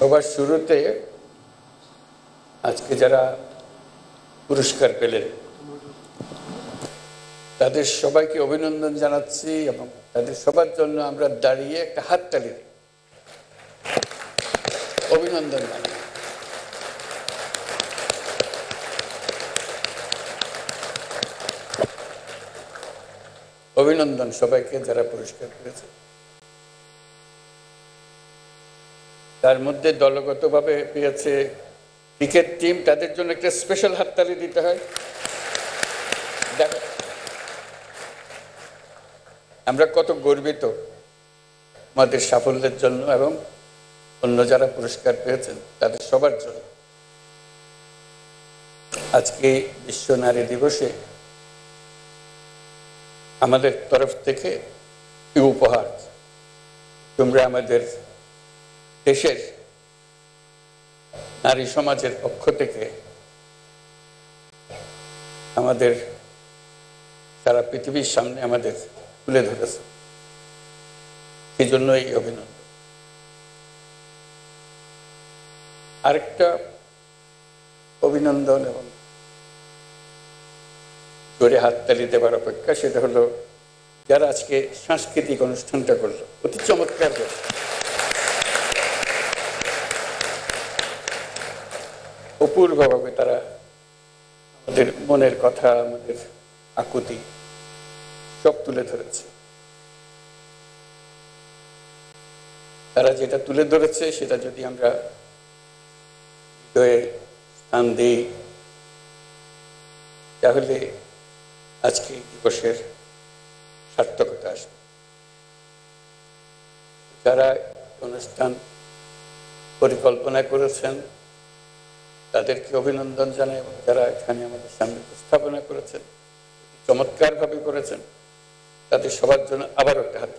সবার শুরুতে আজকে যারা পুরস্কার পেলেন তাদের সবাইকে অভিনন্দন জানাচ্ছি এবং তাদের সবার জন্য আমরা দাঁড়িয়ে একটা হাততালি দিই, অভিনন্দন জানাই। অভিনন্দন সবাইকে যারা পুরস্কার পেয়েছে। তার মধ্যে দলগতভাবে পেয়েছে ক্রিকেট টিম, তাদের জন্য একটা স্পেশাল হাততালি দিতে হয়। দেখো আমরা কত গর্বিত আমাদের সাফল্যের জন্য এবং অন্য যারা পুরস্কার পেয়েছেন তাদের সবার জন্য। আজকে বিশ্ব নারী দিবসে আমাদের তরফ থেকে উপহার, তোমরা আমাদের দেশের নারী সমাজের পক্ষ থেকে আমাদের সারা পৃথিবীর সামনে আমাদের তুলে ধরেছে, সেই জন্য এই অভিনন্দন। আরেকটা অভিনন্দন এবং জোরে হাততালি দেবার অপেক্ষা, সেটা হলো যারা আজকে সাংস্কৃতিক অনুষ্ঠানটা করলো, অতি চমৎকার করে। অপূর্বভাবে তারা আমাদের মনের কথা, আমাদের আকুতি সব তুলে ধরেছে। তারা যেটা তুলে ধরেছে সেটা যদি আমরা হৃদয়ে স্থান দিই তাহলে আজকে এই দিবসের সার্থকতা আসবে। যারা অনুষ্ঠান পরিকল্পনা করেছেন তাদেরকে অভিনন্দন জানাই এবং যারা এখানে আমাদের সামনে উপস্থাপনা করেছেন, চমৎকারভাবে করেছেন, তাদের সবার জন্য আবার একটা হাত